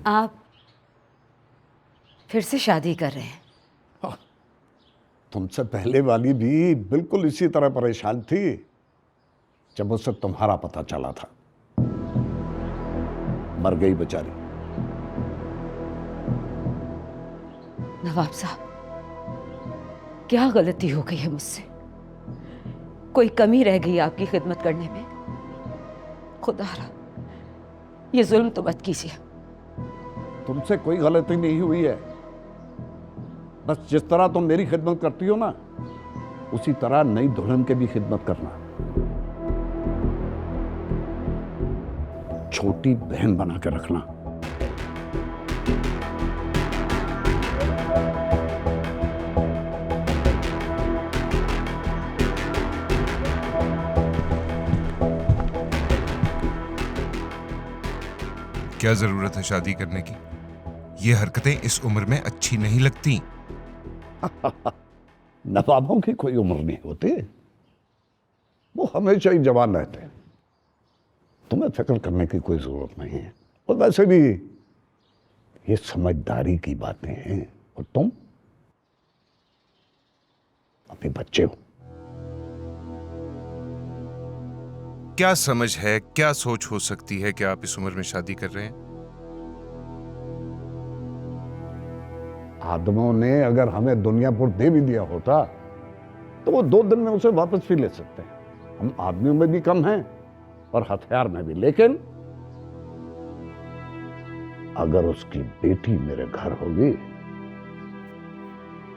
आप फिर से शादी कर रहे हैं? तुमसे पहले वाली भी बिल्कुल इसी तरह परेशान थी जब उसे तुम्हारा पता चला था। मर गई बेचारी। नवाब साहब, क्या गलती हो गई है मुझसे? कोई कमी रह गई आपकी खिदमत करने में? खुदारा, ये जुल्म तो मत कीजिए। तुमसे कोई गलती नहीं हुई है। बस जिस तरह तुम मेरी खिदमत करती हो ना, उसी तरह नई दुल्हन के भी खिदमत करना। छोटी बहन बना के रखना। क्या जरूरत है शादी करने की? ये हरकतें इस उम्र में अच्छी नहीं लगती। नवाबों की कोई उम्र नहीं होती, वो हमेशा ही जवान रहते हैं। तुम्हें फिक्र करने की कोई जरूरत नहीं है। और वैसे भी ये समझदारी की बातें हैं, और तुम अभी बच्चे हो। क्या समझ है, क्या सोच हो सकती है कि आप इस उम्र में शादी कर रहे हैं? आदमों ने अगर हमें दुनियापुर दे भी दिया होता तो वो 2 दिन में उसे वापस भी ले सकते हैं। हम आदमियों में भी कम हैं और हथियार में भी। लेकिन अगर उसकी बेटी मेरे घर होगी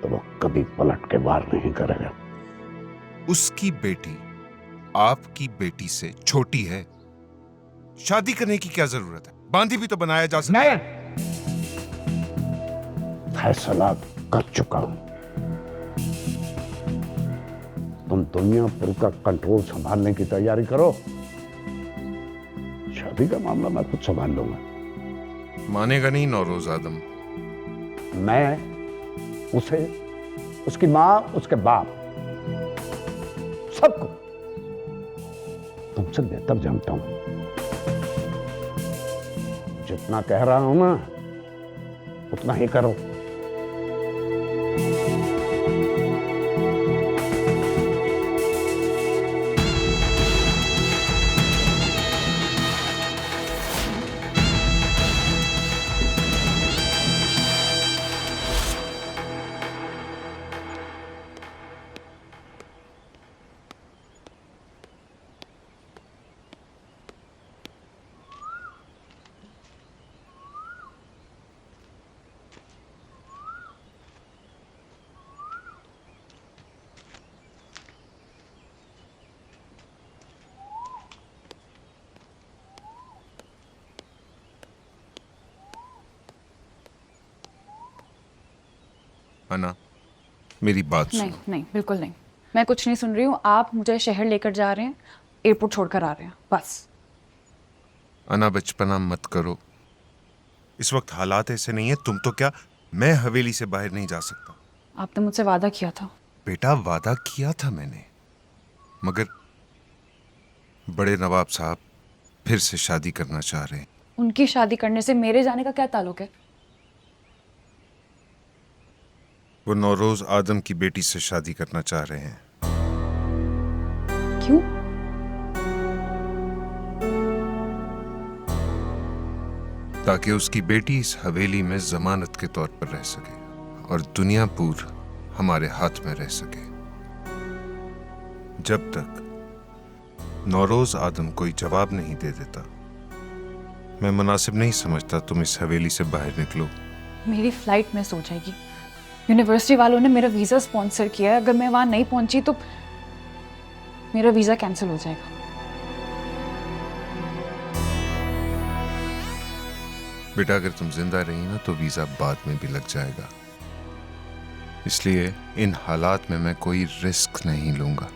तो वो कभी पलट के वार नहीं करेगा। उसकी बेटी आपकी बेटी से छोटी है। शादी करने की क्या जरूरत है? बांदी भी तो बनाया जा सकता है। फैसला कर चुका हूं। तुम दुनियापुर का कंट्रोल संभालने की तैयारी करो। शादी का मामला मैं खुद संभाल लूंगा। मानेगा नहीं नौरोज आदम। मैं उसे, उसकी मां, उसके बाप, सबको तुमसे बेहतर जानता हूं। जितना कह रहा हूं ना, उतना ही करो। अन्ना, मेरी बात नहीं सुनो। नहीं, बिल्कुल नहीं। मैं कुछ नहीं सुन रही हूँ। आप मुझे शहर लेकर जा रहे हैं, एयरपोर्ट छोड़कर आ रहे हैं, बस। अन्ना, बचपना मत करो। इस वक्त हालात ऐसे नहीं है। तुम तो क्या, मैं हवेली से बाहर नहीं जा सकता। आपने मुझसे वादा किया था। बेटा, वादा किया था मैंने, मगर बड़े नवाब साहब फिर से शादी करना चाह रहे हैं। उनकी शादी करने से मेरे जाने का क्या ताल्लुक है? वो नौरोज आदम की बेटी से शादी करना चाह रहे हैं। क्यों? ताकि उसकी बेटी इस हवेली में जमानत के तौर पर रह सके और दुनियापुर हमारे हाथ में रह सके। जब तक नौरोज आदम कोई जवाब नहीं दे देता, मैं मुनासिब नहीं समझता तुम इस हवेली से बाहर निकलो। मेरी फ्लाइट मिस हो जाएगी। यूनिवर्सिटी वालों ने मेरा वीज़ा स्पॉन्सर किया है। अगर मैं वहां नहीं पहुंची तो मेरा वीज़ा कैंसिल हो जाएगा। बेटा, अगर तुम जिंदा रही ना तो वीजा बाद में भी लग जाएगा। इसलिए इन हालात में मैं कोई रिस्क नहीं लूंगा।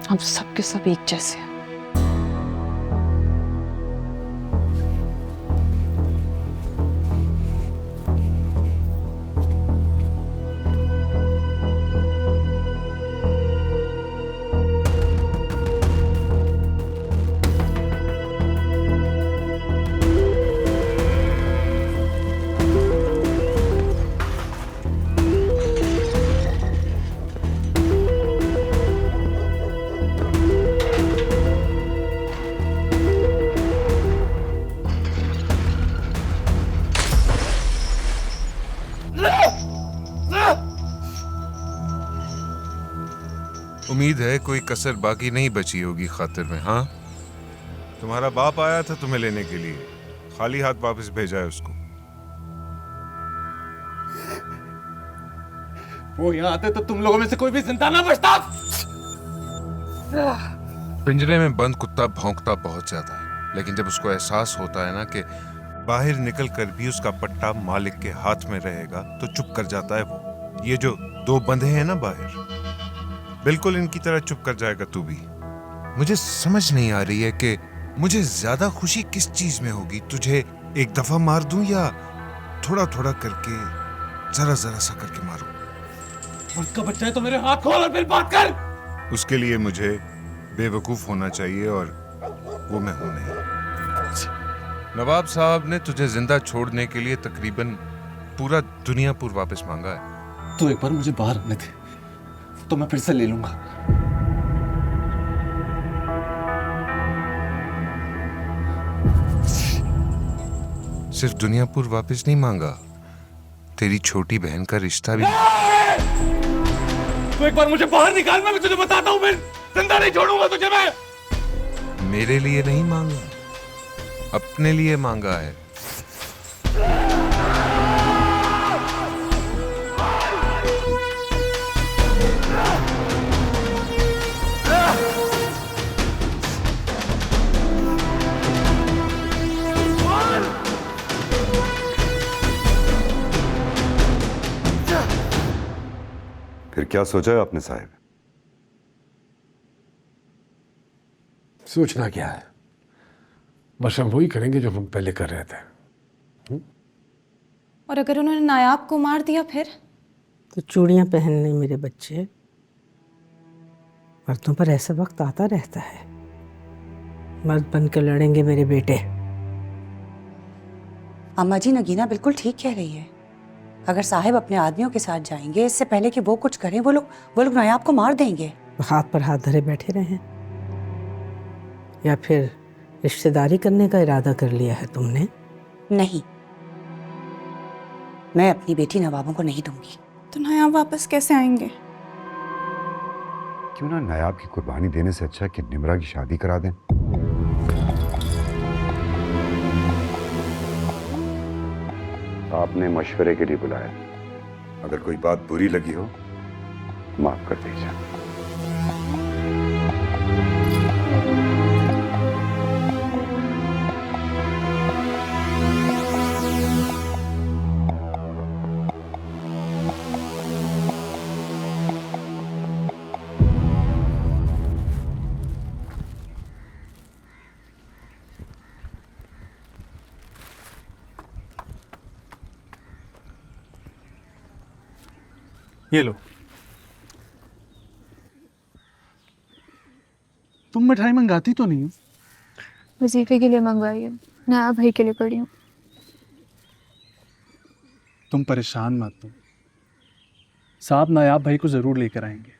हम सबके सब एक जैसे हैं। उम्मीद है कोई कसर बाकी नहीं बची होगी खातिर में। हाँ, तुम्हारा बाप आया था तुम्हें लेने के लिए, खाली हाथ वापस भेजा है उसको। वो यहाँ आते तो तुम लोगों में से कोई भी जिंदा ना बचता। पिंजरे में बंद कुत्ता भौंकता बहुत ज्यादा है, लेकिन जब उसको एहसास होता है ना कि बाहर निकल कर भी उसका पट्टा मालिक के हाथ में रहेगा तो चुप कर जाता है वो। ये जो दो बंधे हैं ना बाहर, बिल्कुल इनकी तरह चुप कर जाएगा तू भी। मुझे समझ नहीं आ रही है कि मुझे ज्यादा खुशी किस चीज में होगी, तुझे एक दफा मार दूं या थोड़ा थोड़ा करके, जरा जरा सा करके मारूं। उसका बच्चा है तो मेरे हाथ खोल और फिर बात कर। उसके लिए मुझे बेवकूफ होना चाहिए और वो मैं हूं नहीं। नवाब साहब ने तुझे जिंदा छोड़ने के लिए तकरीबन पूरा दुनियापुर वापस मांगा है। तो एक बार मुझे बाहर आने दे तो मैं फिर से ले लूंगा। सिर्फ दुनियापुर वापस नहीं मांगा, तेरी छोटी बहन का रिश्ता भी। तो एक बार मुझे बाहर निकाल, मैं तुझे बताता हूँ, मैं जिंदा नहीं छोड़ूंगा तुझे मैं। मेरे लिए नहीं मांगा, अपने लिए मांगा है। फिर क्या सोचा है आपने साहब? सोचना क्या है, बस हम वही करेंगे जो हम पहले कर रहे थे। और अगर उन्होंने नायाब को मार दिया फिर? तो चूड़ियां पहनने मेरे बच्चे, मर्दों पर ऐसा वक्त आता रहता है। मर्द बनकर लड़ेंगे मेरे बेटे। अम्मा जी, नगीना बिल्कुल ठीक कह रही है। अगर साहिब अपने आदमियों के साथ जाएंगे, इससे पहले कि वो कुछ करें, वो लोग नायाब को मार देंगे। हाथ पर हाथ धरे बैठे रहें, या फिर रिश्तेदारी करने का इरादा कर लिया है तुमने? नहीं, मैं अपनी बेटी नवाबों को नहीं दूंगी। तो नायाब वापस कैसे आएंगे? क्यों ना नायाब की कुर्बानी देने से अच्छा है कि निम्रा की शादी करा दें। आपने मशवरे के लिए बुलाया, अगर कोई बात बुरी लगी हो माफ कर दीजिए। ये लो। तुम मिठाई मंगाती तो नहीं हो? वजीफे के लिए मंगवाई है, नायाब भाई के लिए पड़ी हूँ। तुम परेशान मत हो, साहब नायाब भाई को जरूर लेकर आएंगे।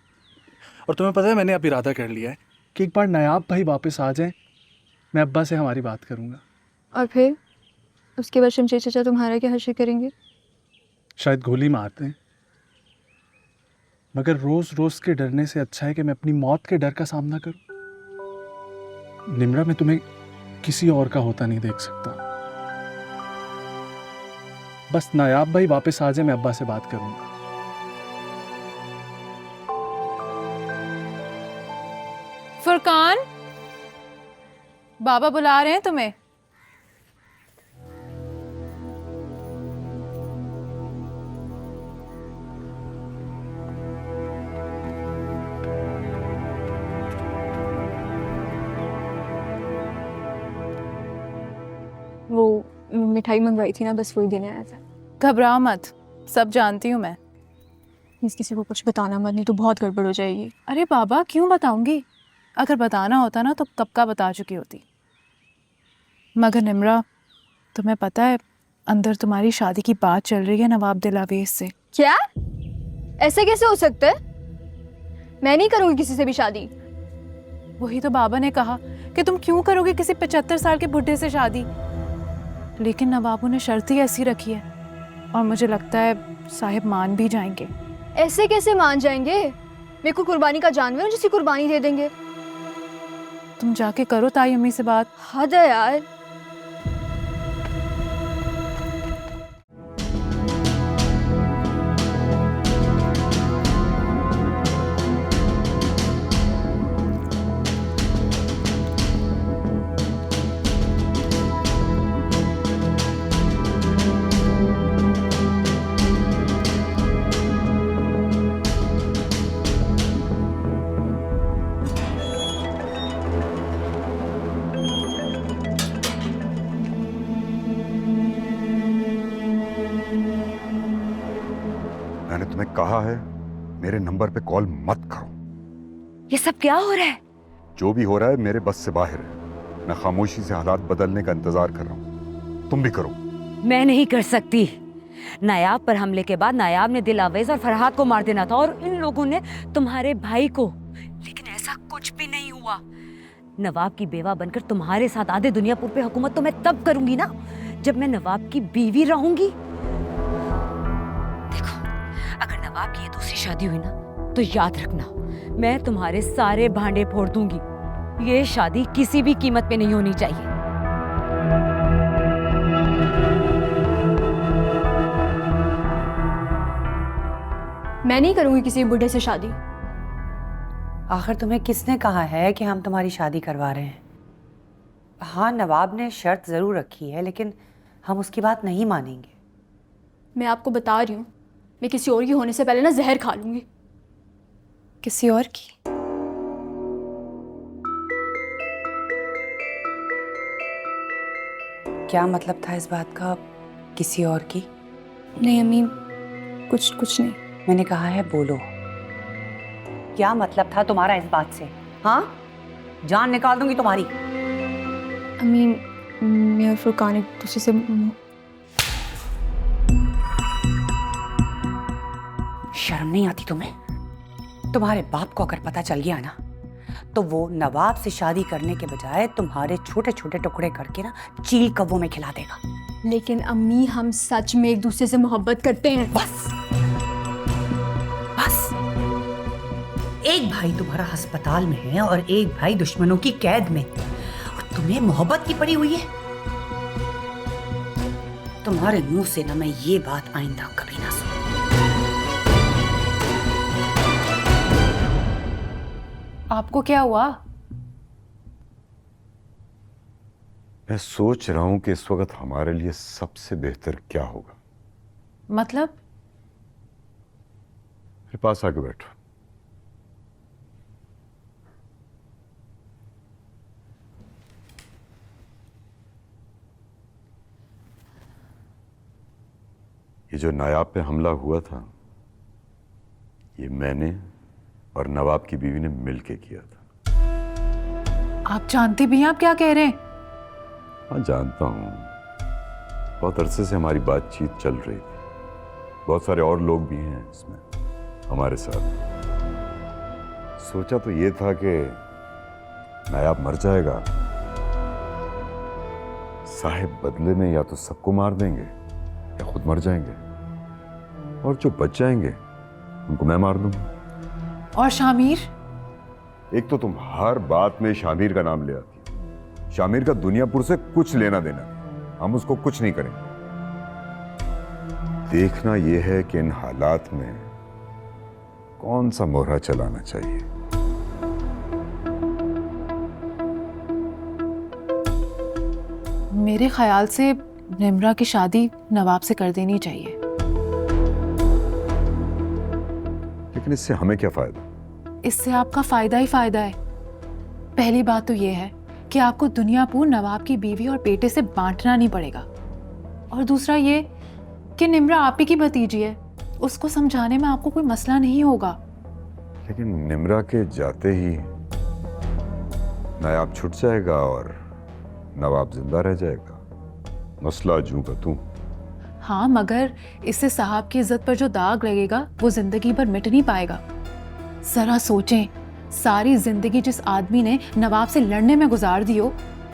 और तुम्हें पता है, मैंने अब इरादा कर लिया है कि एक बार नायाब भाई वापस आ जाएं, मैं अब्बा से हमारी बात करूंगा। और फिर उसके बाद शमशेर चाचा तुम्हारा क्या हश्र करेंगे? शायद गोली मारते हैं, मगर रोज रोज के डरने से अच्छा है कि मैं अपनी मौत के डर का सामना करूं। निम्रा, मैं तुम्हें किसी और का होता नहीं देख सकता। बस नायाब भाई वापस आ जाए, मैं अब्बा से बात करूंगा। फुरकान, बाबा बुला रहे हैं तुम्हें। वो मिठाई मंगवाई थी ना, बस वही देने आया था। घबरा मत, सब जानती हूँ मैं। प्लीज किसी को कुछ बताना मत, नहीं तो बहुत गड़बड़ हो जाएगी। अरे बाबा, क्यों बताऊंगी? अगर बताना होता ना तो कब का बता चुकी होती। मगर निम्रा, तुम्हें पता है अंदर तुम्हारी शादी की बात चल रही है नवाब दिलावेज से। क्या? ऐसे कैसे हो सकता है? मैं नहीं करूंगी किसी से भी शादी। वही तो बाबा ने कहा कि तुम क्यों करोगे किसी 75 साल के बुढ़े से शादी। लेकिन नवाबों ने शर्त ही ऐसी रखी है और मुझे लगता है साहिब मान भी जाएंगे। ऐसे कैसे मान जाएंगे? मेरे को कुर्बानी का जानवर जिसकी कुर्बानी दे देंगे। तुम जाके करो ताई अम्मी से बात। हद है यार। मैंने तुम्हें कहा है मेरे नंबर पे कॉल मत करो। ये सब क्या हो रहा है? जो भी हो रहा है मेरे बस से बाहर है। मैं खामोशी से हालात बदलने का इंतजार कर रहा हूँ, तुम भी करो। मैं नहीं कर सकती। नायाब पर हमले के बाद नायाब ने दिलावेज और फरहाद को मार देना था और इन लोगों ने तुम्हारे भाई को, लेकिन ऐसा कुछ भी नहीं हुआ। नवाब की बेवा बनकर तुम्हारे साथ आधे दुनियापुर पे हुकूमत तो मैं तब करूंगी ना जब मैं नवाब की बीवी रहूंगी। देखो, अगर नवाब की ये दूसरी शादी हुई ना तो याद रखना मैं तुम्हारे सारे भांडे फोड़ दूंगी। ये शादी किसी भी कीमत पे नहीं होनी चाहिए। मैं नहीं करूंगी किसी बुढ़े से शादी। आखिर तुम्हें किसने कहा है कि हम तुम्हारी शादी करवा रहे हैं? हाँ, नवाब ने शर्त ज़रूर रखी है, लेकिन हम उसकी बात नहीं मानेंगे। मैं आपको बता रही हूँ, मैं किसी और की होने से पहले ना जहर खा लूंगी। किसी और की? क्या मतलब था इस बात का, किसी और की? नहीं अम्मी, कुछ नहीं। मैंने कहा है बोलो, क्या मतलब था तुम्हारा इस बात से? हाँ, जान निकाल दूंगी तुम्हारी। अम्मी, मैं और फुरकान एक दूसरे से शर्म नहीं आती तुम्हें? तुम्हारे बाप को अगर पता चल गया ना तो वो नवाब से शादी करने के बजाय तुम्हारे छोटे छोटे टुकड़े करके ना चील कव्वों में खिला देगा। लेकिन अम्मी, हम सच में एक दूसरे से मोहब्बत करते हैं। बस बस, एक भाई तुम्हारा अस्पताल में है और एक भाई दुश्मनों की कैद में, और तुम्हें मोहब्बत की पड़ी हुई है। तुम्हारे मुंह से ना मैं ये बात आइंदा कभी ना सुनूं। आपको क्या हुआ? मैं सोच रहा हूं कि इस वक्त हमारे लिए सबसे बेहतर क्या होगा। मतलब? मेरे पास आके बैठो। ये जो नायाब पे हमला हुआ था, ये मैंने और नवाब की बीवी ने मिलके किया था। आप जानते भी हैं आप क्या कह रहे हैं? हाँ, जानता हूं। बहुत अरसे से हमारी बातचीत चल रही थी। बहुत सारे और लोग भी हैं इसमें हमारे साथ। सोचा तो ये था कि नायाब मर जाएगा, साहिब बदले में या तो सबको मार देंगे या खुद मर जाएंगे, और जो बच जाएंगे उनको मैं मार दूंगा। और शामिर? एक तो तुम हर बात में शामिर का नाम ले आती हो। शामिर का दुनियापुर से कुछ लेना देना नहीं, हम उसको कुछ नहीं करेंगे। देखना यह है कि इन हालात में कौन सा मोहरा चलाना चाहिए। मेरे ख्याल से निम्रा की शादी नवाब से कर देनी चाहिए। लेकिन इससे हमें क्या फायदा? इससे आपका फायदा ही फायदा है। पहली बात तो यह है कि आपको दुनियापुर नवाब की बीवी और बेटे से बांटना नहीं पड़ेगा, और दूसरा ये कि निम्रा आप ही की भतीजी है, उसको समझाने में आपको कोई मसला नहीं होगा। लेकिन निम्रा के जाते ही नायाब छूट जाएगा और नवाब जिंदा रह जाएगा। मसला जूं का तूं। हाँ, मगर इससे साहब की इज्जत पर जो दाग लगेगा वो जिंदगी भर मिट नहीं पाएगा। जरा सोचें, सारी जिंदगी जिस आदमी ने नवाब से लड़ने में गुजार दी हो,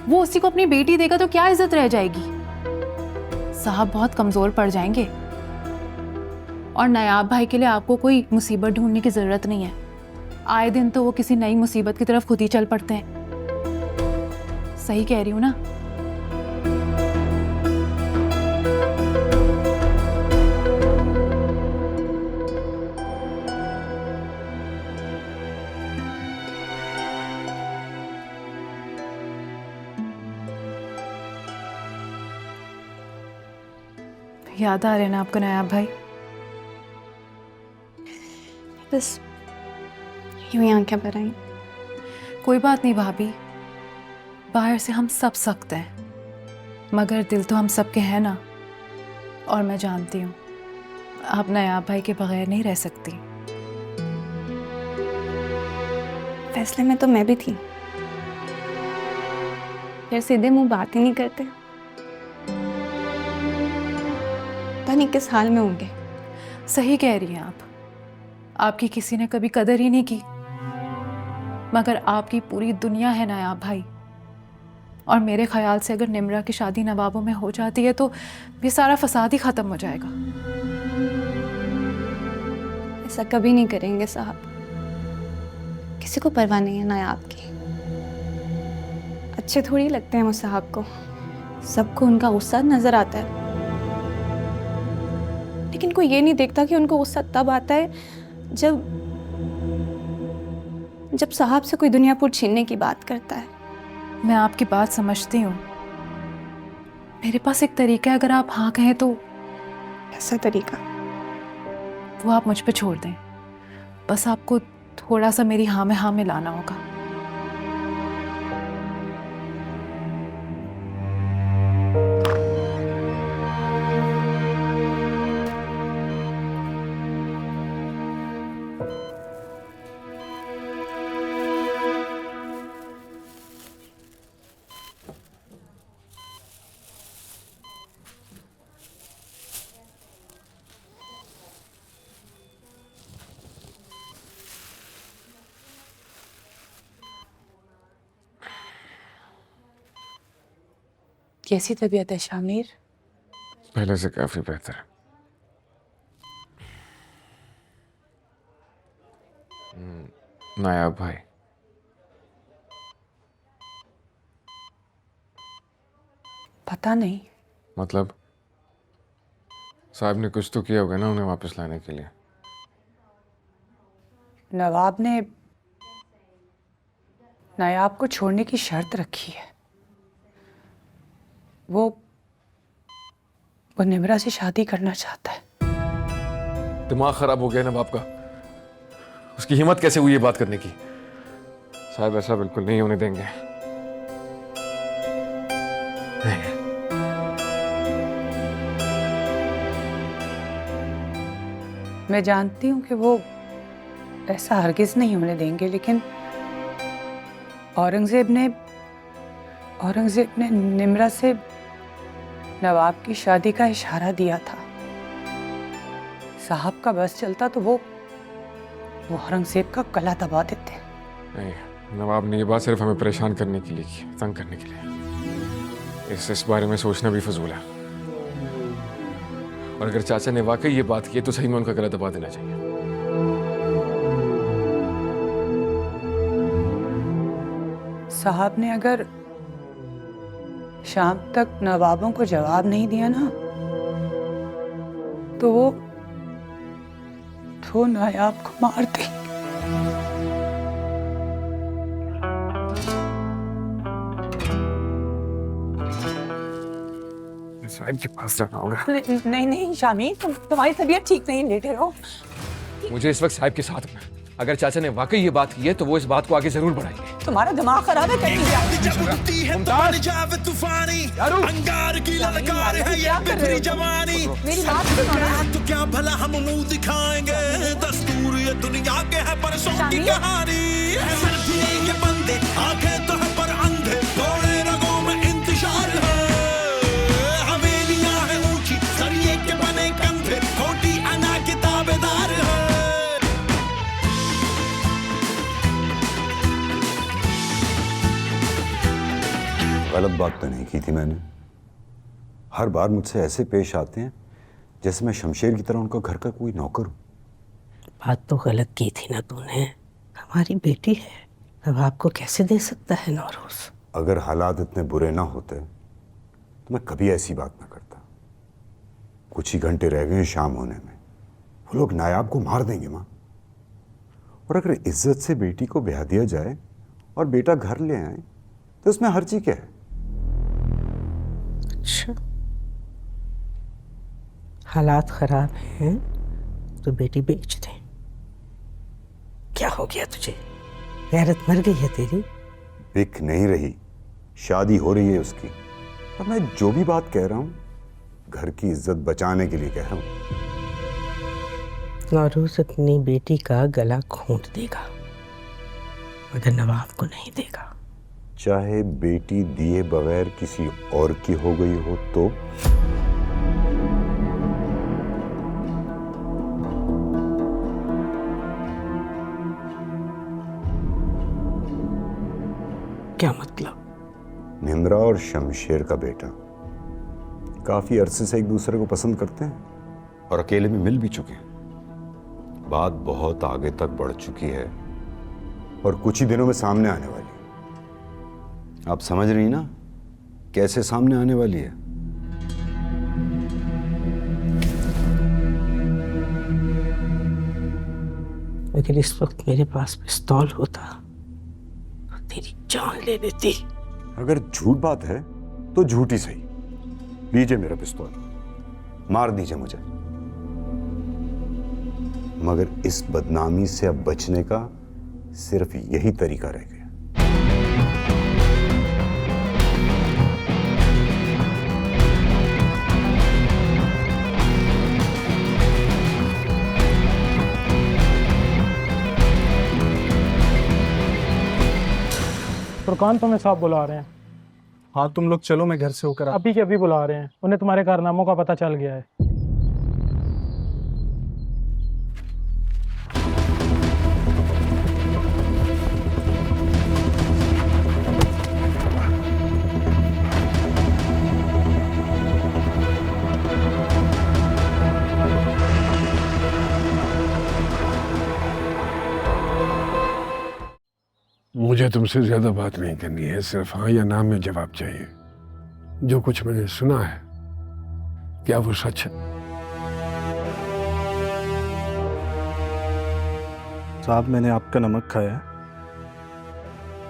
वो उसी को अपनी बेटी देगा तो क्या इज्जत रह जाएगी? साहब बहुत कमजोर पड़ जाएंगे। और नायाब भाई के लिए आपको कोई मुसीबत ढूंढने की जरूरत नहीं है। आए दिन तो वो किसी नई मुसीबत की तरफ खुद ही चल पड़ते हैं। सही कह रही हूँ ना? याद आ रहे हैं ना आपको नायाब भाई? बस यूं ही आंखें भर आई। कोई बात नहीं भाभी, बाहर से हम सब सख्त हैं, मगर दिल तो हम सबके हैं ना। और मैं जानती हूँ आप नायाब भाई के बगैर नहीं रह सकती। फैसले में तो मैं भी थी, यार सीधे मुंह बात ही नहीं करते। पता नहीं किस हाल में होंगे। सही कह रही हैं आप। आपकी किसी ने कभी कदर ही नहीं की, मगर आपकी पूरी दुनिया है नायाब भाई। और मेरे ख्याल से अगर निम्रा की शादी नवाबों में हो जाती है तो ये सारा फसाद ही खत्म हो जाएगा। ऐसा कभी नहीं करेंगे साहब, किसी को परवाह नहीं है नायाब की। अच्छे थोड़ी लगते हैं वो साहब को, सबको उनका गुस्सा नजर आता है, लेकिन कोई ये नहीं देखता कि उनको गुस्सा तब आता है जब साहब से कोई दुनियापुर छीनने की बात करता है। मैं आपकी बात समझती हूँ। मेरे पास एक तरीका है, अगर आप हाँ कहें तो। ऐसा तरीका? वो आप मुझ पे छोड़ दें, बस आपको थोड़ा सा मेरी हाँ में हाँ मिलाना होगा। कैसी तबीयत है शामिर? पहले से काफी बेहतर है। नायाब भाई, पता नहीं। मतलब साहब ने कुछ तो किया होगा ना उन्हें वापस लाने के लिए। नवाब ने नायाब को छोड़ने की शर्त रखी है। वो निम्रा से शादी करना चाहता है। दिमाग खराब हो गया नवाब का। उसकी हिम्मत कैसे हुई ये बात करने की? साहब ऐसा बिल्कुल नहीं होने देंगे। नहीं। मैं जानती हूँ कि वो ऐसा हरगिज नहीं होने देंगे, लेकिन औरंगजेब ने निम्रा से नवाब की शादी का इशारा दिया था। साहब का बस चलता तो वो औरंगजेब का गला दबा देते। नहीं, नवाब ने ये बात सिर्फ हमें परेशान करने के लिए की, तंग करने के लिए। इस बारे में सोचना भी फजूल है। और अगर चाचा ने वाकई ये बात की तो सही में उनका गला दबा देना चाहिए। साहब ने अगर शाम तक नवाबों को जवाब नहीं दिया ना तो वो नायाब को मार देंगे। साहब के पास जाना होगा। नहीं शामी, तुम्हारी तबीयत ठीक नहीं, लेटे रहो। मुझे इस वक्त साहब के साथ में, अगर चाचा ने वाकई ये बात की है तो वो इस बात को आगे जरूर बढ़ाएंगे। तुम्हारा दिमाग खराब है कहीं। मेरी बात सुनो। क्या भला हम मुंह दिखाएंगे, दस्तूर ये दुनिया के है परसों की कहानी। ये बंदे आंखें तो है पर अंधे, थोड़े रगों में इंतजार है। हवेलियां है ऊंची, सरिये के बने कंधे, खोटी अना के ताबेदार है। गलत बात तो नहीं की थी मैंने। हर बार मुझसे ऐसे पेश आते हैं जैसे मैं शमशेर की तरह उनका घर का कोई नौकर हूं। बात तो गलत की थी ना तूने, हमारी बेटी है, अब आपको कैसे दे सकता है नौरोज? अगर हालात इतने बुरे ना होते तो मैं कभी ऐसी बात ना करता। कुछ ही घंटे रह गए हैं शाम होने में, वो लोग नायाब को मार देंगे माँ। और अगर इज्जत से बेटी को ब्याह दिया जाए और बेटा घर ले आए तो उसमें हर्जी क्या है? अच्छा, हालात खराब हैं तो बेटी बेच दे। क्या हो गया तुझे? गैरत मर गई है तेरी? बिक नहीं रही, शादी हो रही है उसकी। और मैं जो भी बात कह रहा हूं घर की इज्जत बचाने के लिए कह रहा हूं। नौरोज अपनी बेटी का गला घोंट देगा मगर नवाब को नहीं देगा। चाहे बेटी दिए बगैर किसी और की हो गई हो तो? क्या मतलब? निम्रा और शमशेर का बेटा काफी अरसे से एक दूसरे को पसंद करते हैं और अकेले में मिल भी चुके हैं। बात बहुत आगे तक बढ़ चुकी है और कुछ ही दिनों में सामने आने वाली है। आप समझ रही ना कैसे सामने आने वाली है? अगर इस वक्त मेरे पास पिस्तौल होता तो तेरी जान ले लेती। अगर झूठ बात है तो झूठ ही सही। लीजिए मेरा पिस्तौल, मार दीजिए मुझे, मगर इस बदनामी से अब बचने का सिर्फ यही तरीका रह गया। फुरकान तुम्हें साहब बुला रहे हैं। हाँ तुम लोग चलो, मैं घर से होकर अभी के अभी बुला रहे हैं। उन्हें तुम्हारे कारनामों का पता चल गया है। मुझे तुमसे ज्यादा बात नहीं करनी है, सिर्फ हाँ या ना में जवाब चाहिए। जो कुछ मैंने सुना है क्या वो सच है? साहब मैंने आपका नमक खाया है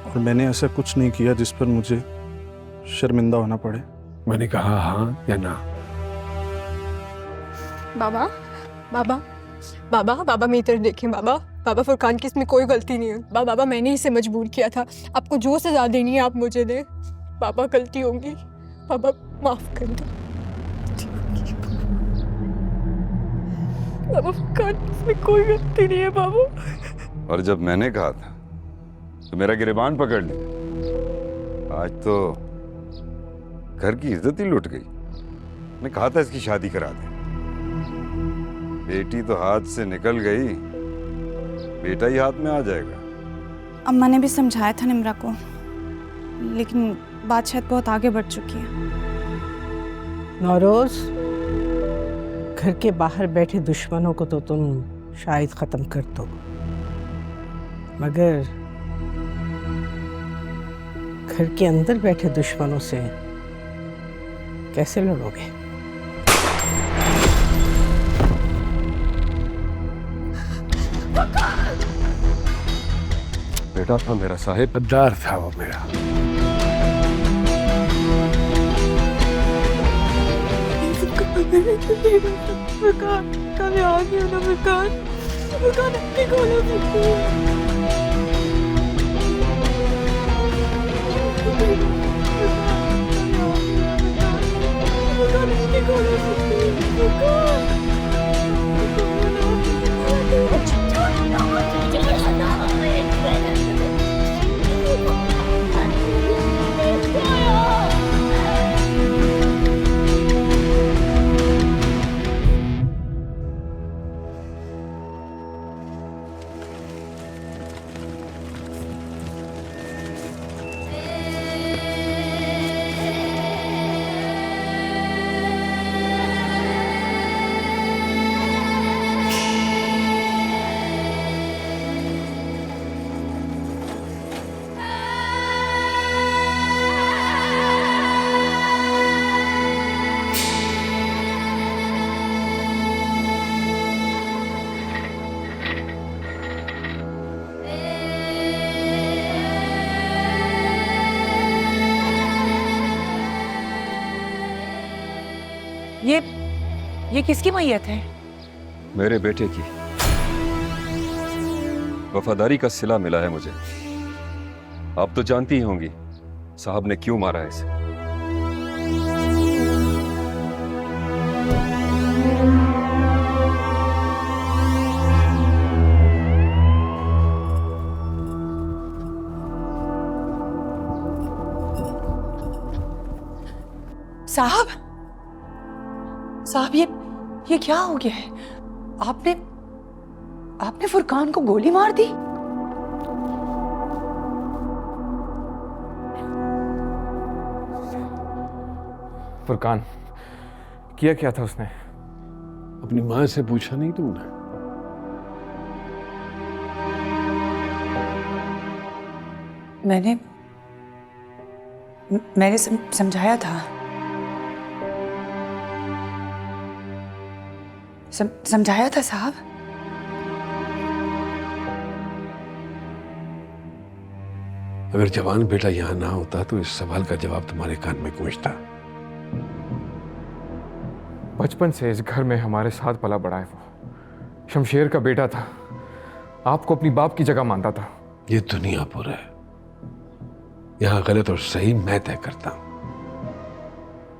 और मैंने ऐसा कुछ नहीं किया जिस पर मुझे शर्मिंदा होना पड़े। मैंने कहा हाँ या ना। बाबा बाबा बाबा बाबा मेरी तरफ देखें। बाबा बाबा फुरकान की इसमें कोई गलती नहीं है। बाबा मैंने इसे मजबूर किया था। आपको जो सजा देनी है आप मुझे दें। बाबा गलती होगी, बाबा माफ कर दो। बाबा फुरकान की इसमें कोई गलती नहीं है बाबा। और जब मैंने कहा था तो मेरा गिरबान पकड़ लिया। आज तो घर की इज्जत ही लुट गई। मैं कहा था इसकी शादी करा दे। बेटी तो हाथ से निकल गई, बेटा ही हाथ में आ जाएगा। अम्मा ने भी समझाया था निम्रा को, लेकिन बात शायद बहुत आगे बढ़ चुकी है। नौरोज, घर के बाहर बैठे दुश्मनों को तो तुम शायद खत्म कर दो, मगर घर के अंदर बैठे दुश्मनों से कैसे लड़ोगे? बेटा था मेरा साहिब, गद्दार था वो मेरा। ये किसकी मैयत है? मेरे बेटे की। वफादारी का सिला मिला है मुझे। आप तो जानती ही होंगी साहब ने क्यों मारा है इसे। साहब ये क्या हो गया है? आपने फुरकान को गोली मार दी? फुरकान किया क्या था उसने? अपनी माँ से पूछा नहीं तुमने? मैंने समझाया था। समझाया था साहब। अगर जवान बेटा यहाँ ना होता तो इस सवाल का जवाब तुम्हारे कान में गूंजता। बचपन से इस घर में हमारे साथ पला बड़ा है वो। शमशेर का बेटा था, आपको अपनी बाप की जगह मानता था। ये दुनियापुर है, यहाँ गलत और सही मैं तय करता हूं।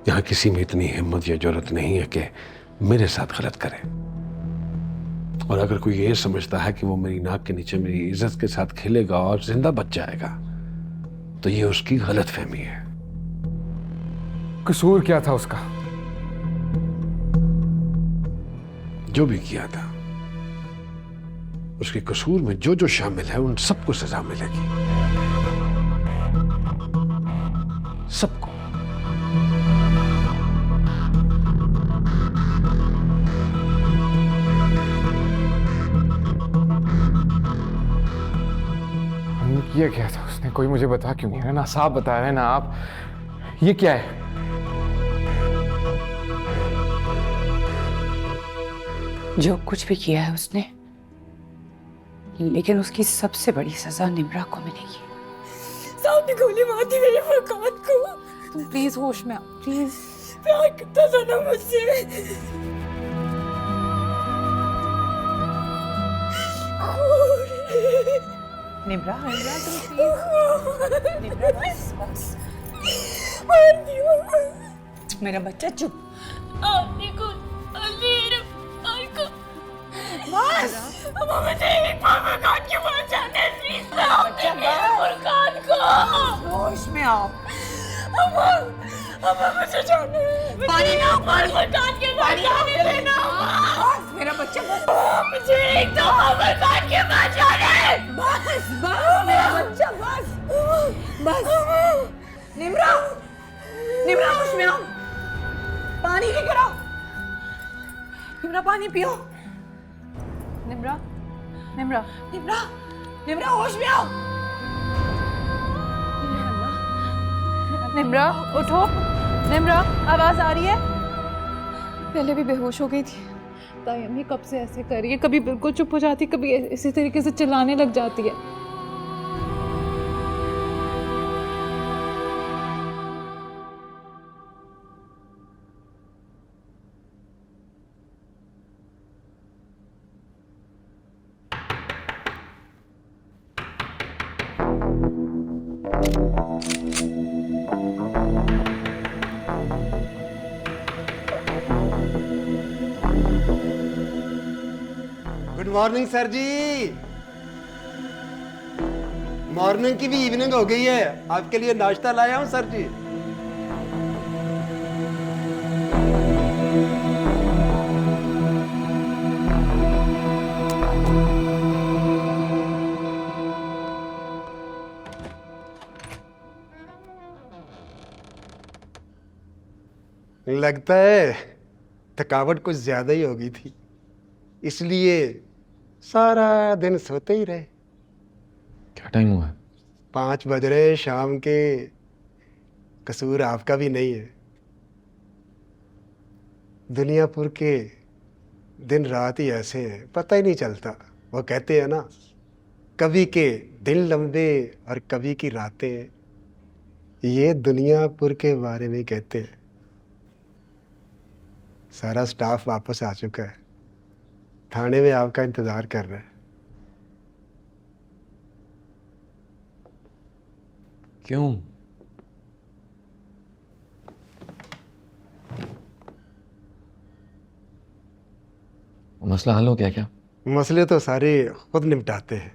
यहाँ किसी में इतनी हिम्मत या जरूरत नहीं है कि मेरे साथ गलत करे। और अगर कोई ये समझता है कि वो मेरी नाक के नीचे मेरी इज्जत के साथ खेलेगा और जिंदा बच जाएगा तो ये उसकी गलतफहमी है। कसूर क्या था उसका? जो भी किया था उसके कसूर में जो जो शामिल है उन सबको सजा मिलेगी, सबको। किया क्या था उसने? कोई मुझे बता क्यों नहीं रहा? ना साहब बता रहे ना आप। ये क्या है? जो कुछ भी किया है उसने, लेकिन उसकी सबसे बड़ी सजा निम्रा को मिलेगी। साहब ने गोली मार दी मेरे फुरकान को। तुम प्लीज होश में आओ, प्लीज। प्यार कितना था ना मुझसे। निम्रा तुम निम्रा बस मार दिया। मेरा बच्चा चुप। बस अब मुझे एक फुरकान के पास जाना है। प्लीज बच्चा फुरकान को होश में आओ। अब मुझे जाना है। पानी ना फुरकान के पास जाने देना। मेरा बच्चा मुझे एक दफा फुरकान के पास जाना है। बस मेरा बच्चा बस। निम्रा होश में आओ। पानी लेकर आओ। निम्रा पानी पियो। निम्रा होश में आओ। निम्रा उठो। निम्रा आवाज आ रही है? पहले भी बेहोश हो गई थी। ताई अम्मी कब से ऐसे कर रही है, कभी बिल्कुल चुप हो जाती, कभी इसी तरीके से चिल्लाने लग जाती है। गुड मॉर्निंग सर जी। मॉर्निंग की भी इवनिंग हो गई है, आपके लिए नाश्ता लाया हूं सर जी। लगता है थकावट कुछ ज्यादा ही हो गई थी, इसलिए सारा दिन सोते ही रहे। क्या टाइम हुआ है? 5 बज रहे शाम के। कसूर आपका भी नहीं है। दुनियापुर के दिन रात ही ऐसे हैं, पता ही नहीं चलता। वो कहते हैं ना, कभी के दिन लंबे और कभी की रातें। ये दुनियापुर के बारे में कहते हैं। सारा स्टाफ वापस आ चुका है, थाने में आपका इंतज़ार कर रहा है। क्यों? मसला हल हो गया क्या? मसले तो सारे खुद निपटाते हैं,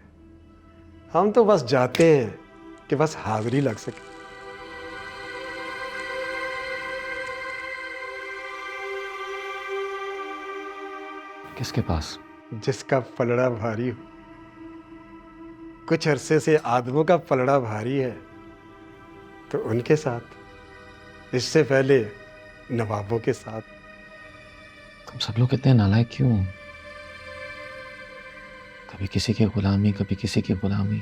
हम तो बस जाते हैं कि बस हाजिरी लग सके। किसके पास? जिसका पलड़ा भारी हो। कुछ अरसे से आदमों का पलड़ा भारी है तो उनके साथ, इससे पहले नवाबों के साथ। तुम सब लोग इतने नालायक क्यों हो? कभी किसी की गुलामी, कभी किसी की गुलामी।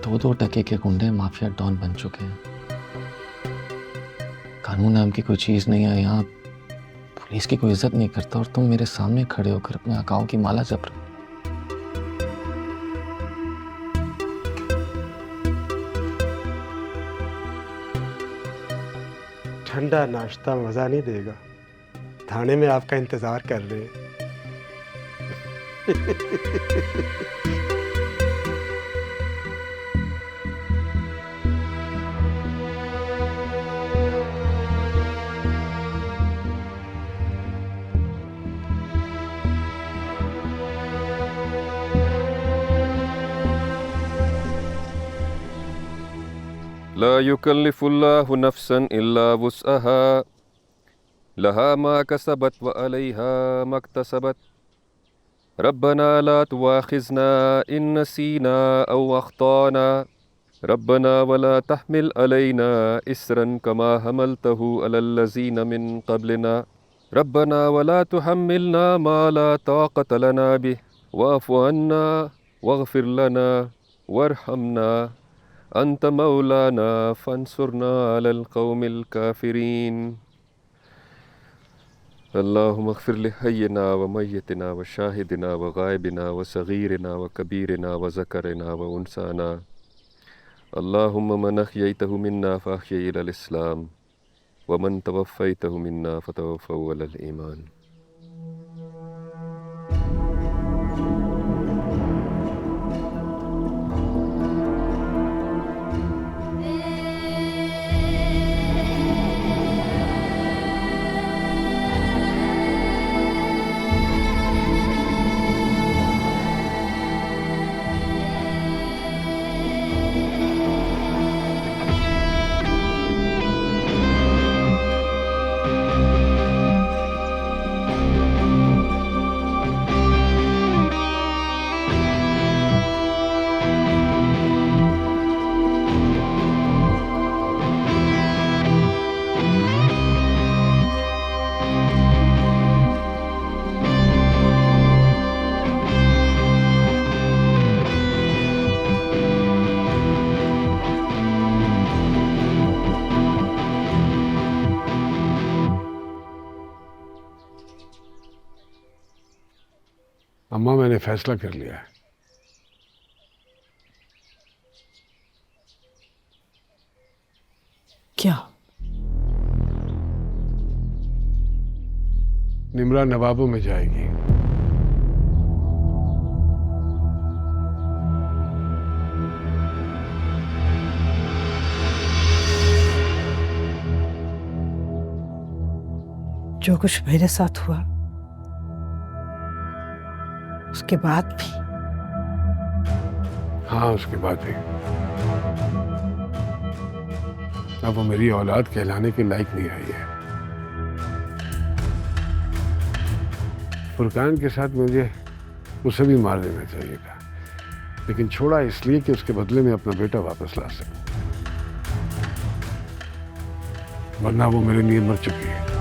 2-2 टके के गुंडे माफिया डॉन बन चुके हैं। कानून नाम की कोई चीज नहीं है यहाँ, पुलिस की कोई इज्जत नहीं करता, और तुम मेरे सामने खड़े होकर अपने आकाओं की माला जप रहे हो। ठंडा नाश्ता मज़ा नहीं देगा, थाने में आपका इंतज़ार कर रहे हैं। ला युकल्लिफुल्लाहु नफ्सन इल्ला वुस्अहा लहा मा कसबत व अलैहा मक्तसबत रब्बना ला तुआखिजना इन नसीना औ अख्ताना रब्बना वला तहमिल अलैना इसरन कमा हमलतहु अलल लज़ीना मिन क़ब्लिना रब्बना वला तुहम्मिलना मा ला ताक़त लना बिहि वाफ़ु अन्ना वग़फ़िर लना वरहमना अंत मौलाना फंसुरना अलल क़ौमिल काफ़िरीन। अल्लाहुम्मा अग़फ़िर लिहय्यिना व मय्यितिना व शाहिदिना व गायबिना व सग़ीरिना व कबीरिना व ज़करिना व उनसाना। अल्लाहुम्मा मन अह्ययतहु मिन्ना फ़अह्यि अलल इस्लाम व मन तवफ़्फ़यतहु मिन्ना फ़तवफ़्फ़हु अलल ईमान। अम्मा, मैंने फैसला कर लिया है। क्या? निम्रा नवाबों में जाएगी। जो कुछ मेरे साथ हुआ उसके बाद भी? हाँ, उसके बाद भी। अब वो मेरी औलाद कहलाने के लायक नहीं रही है। फुरकान के साथ मुझे उसे भी मार देना चाहिए था, लेकिन छोड़ा इसलिए कि उसके बदले में अपना बेटा वापस ला सकूं, वरना वो मेरे लिए मर चुकी है।